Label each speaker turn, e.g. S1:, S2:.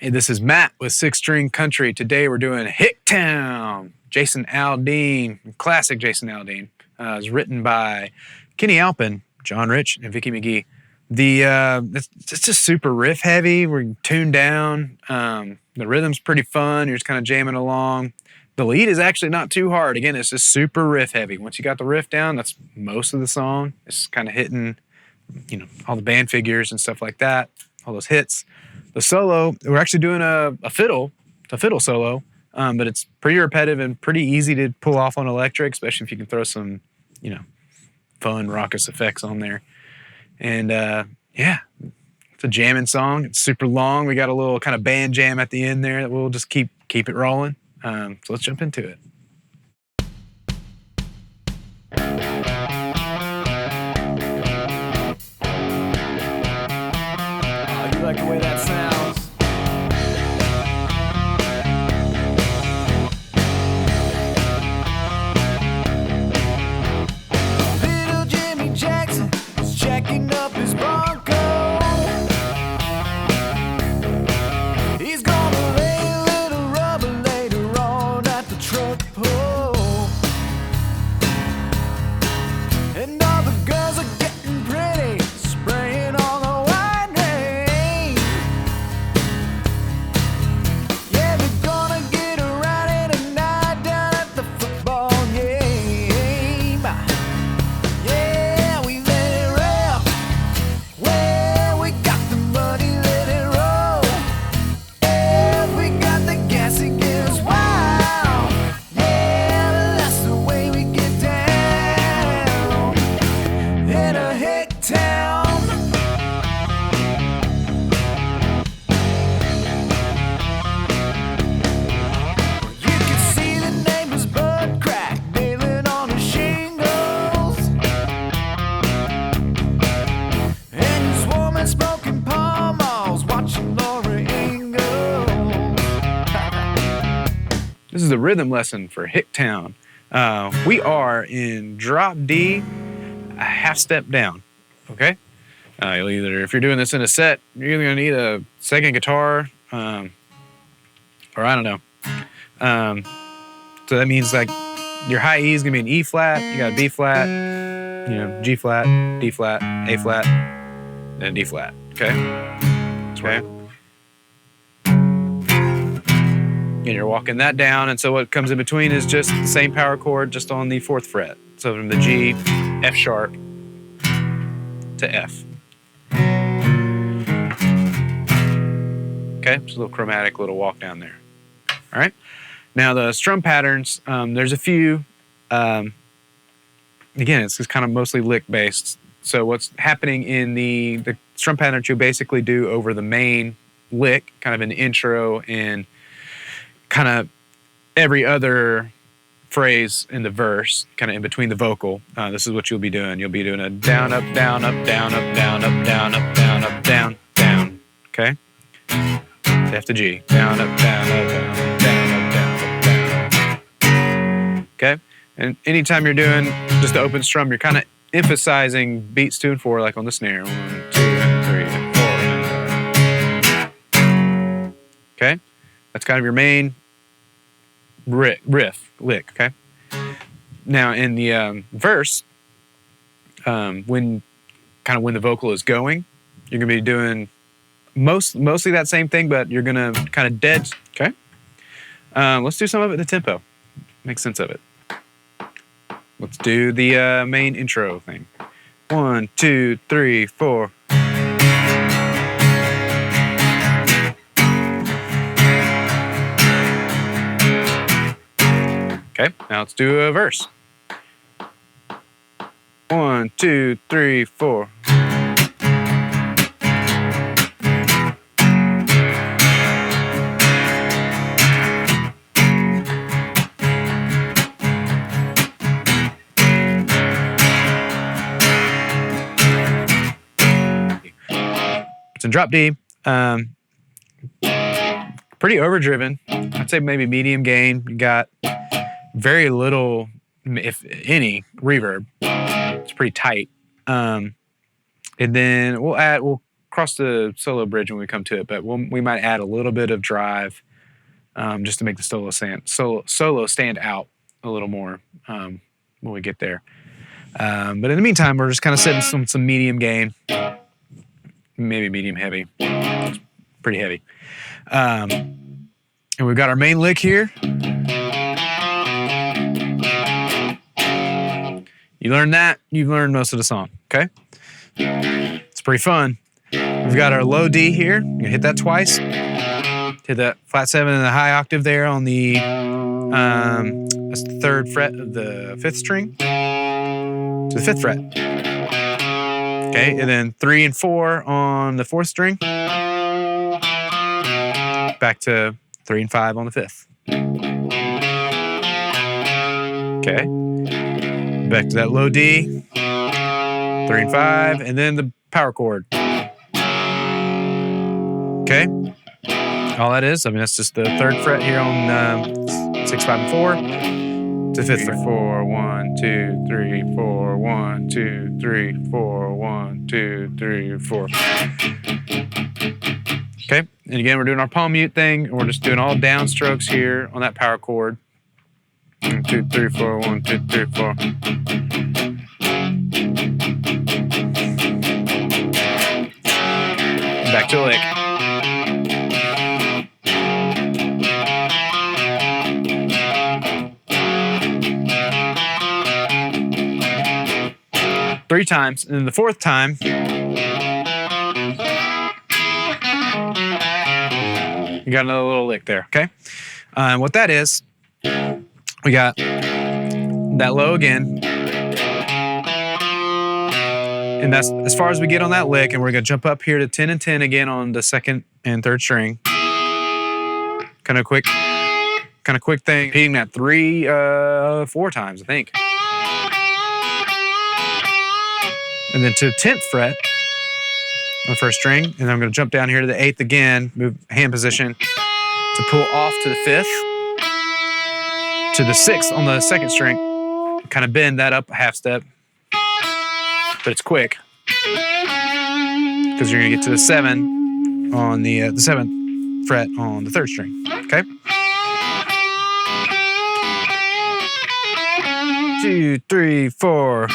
S1: Hey, this is Matt with Six String Country. Today we're doing Hicktown, Jason Aldean, classic Jason Aldean. It was written by Kenny Alpin, John Rich, and Vicky McGee. It's just super riff heavy. We're tuned down. The rhythm's pretty fun. You're just kind of jamming along. The lead is actually not too hard. Again, it's just super riff heavy. Once you got the riff down, that's most of the song. It's kind of hitting, all the band figures and stuff like that, all those hits. The solo, we're actually doing a fiddle solo, but it's pretty repetitive and pretty easy to pull off on electric, especially if you can throw some, fun raucous effects on there. And it's a jamming song. It's super long. We got a little kind of band jam at the end there that we'll just keep it rolling. So let's jump into it. Oh, you like the way that sounds?
S2: Checking up his Bronco. He's gonna lay a little rubber later on at the truck pole. And all the girls are getting pretty, spraying on the white rain. Yeah, they're gonna get around in a night down at the football game.
S1: This is a rhythm lesson for Hicktown. We are in drop D, a half step down, okay? If you're doing this in a set, you're either gonna need a second guitar, or I don't know. So that means like your high E is gonna be an E flat, you got a B flat, G flat, D flat, A flat, and D flat, okay? Okay. And you're walking that down, and so what comes in between is just the same power chord, just on the 4th fret. So from the G, F sharp, to F. Okay, just a little chromatic little walk down there. All right. Now the strum patterns, there's a few. Again, it's just kind of mostly lick based. So what's happening in the strum patterns you basically do over the main lick, kind of an intro and kind of every other phrase in the verse, kind of in between the vocal. This is what you'll be doing. You'll be doing a down, up, down, up, down, up, down, up, down, up, down, up, down, down. Okay? F to G. Down, up, down, up, down, up, down, up, down, up, down. Okay? And anytime you're doing just the open strum, you're kind of emphasizing beats 2 and 4, like on the snare. 1, 2, and 3, and 4. Okay? That's kind of your main riff, lick, okay? Now in the verse, when the vocal is going, you're gonna be doing mostly that same thing, but you're gonna kind of dead, okay? Let's do some of it in the tempo. Make sense of it. Let's do the main intro thing. 1, 2, 3, 4. Okay, now let's do a verse. 1, 2, 3, 4. It's in drop D. Pretty overdriven. I'd say maybe medium gain. You got very little, if any, reverb. It's pretty tight. And then we'll cross the solo bridge when we come to it, but we might add a little bit of drive just to make the solo stand out a little more when we get there. But in the meantime, we're just kind of setting some medium gain, maybe medium heavy. It's pretty heavy. And we've got our main lick here. You learn that, you've learned most of the song, okay? It's pretty fun. We've got our low D here. You're gonna hit that twice. Hit that flat 7 and the high octave there on the that's the 3rd fret of the 5th string to the 5th fret. Okay, and then 3 and 4 on the 4th string. Back to 3 and 5 on the 5th. Okay. Back to that low D, 3 and 5, and then the power chord. Okay, all that is, I mean, that's just the 3rd fret here on 6, 5, and 4 to 5th fret. 4, 1, 2, 3, 4, 1, 2, 3, 4, 1, 2, 3, 4. Okay, and again, we're doing our palm mute thing, and we're just doing all down strokes here on that power chord. 1, 2, 3, 4, 1, 2, 3, 4. Back to the lick. Three times, and then the 4th time, you got another little lick there, okay? What that is, we got that low again, and that's as far as we get on that lick, and we're gonna jump up here to 10 and 10 again on the 2nd and 3rd string. Kind of quick thing, hitting that 4 times, I think. And then to the 10th fret on the 1st string, and then I'm gonna jump down here to the 8th again, move hand position to pull off to the 5th, to the 6th on the 2nd string, kind of bend that up a half step, but it's quick because you're gonna get to the 7 on the 7th fret on the 3rd string, okay? 2, 3, 4.